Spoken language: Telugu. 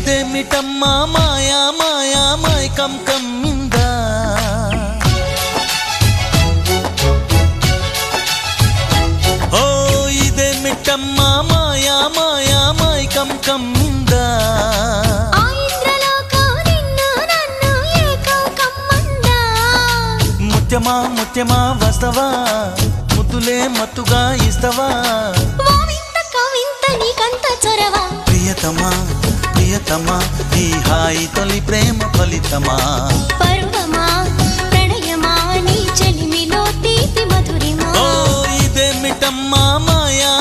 ఇదేమిటమ్మా మాయా మాయా మైకం కమ్మిందా ఓ ఇదేమిటమ్మా మాయా మాయా మైకం కమ్మిందా ముత్యమా ముత్యమా వస్తవా ముద్దులే మత్తుగా ఇస్తవా ప్రియతమా ప్రియతమా ఈ హాయి తొలి ప్రేమ ఫలితమా పరువమా ప్రణయమా నీ చెలిమిలో తీపి మధురిమా ఓ ఇదేమిటమ్మా మాయా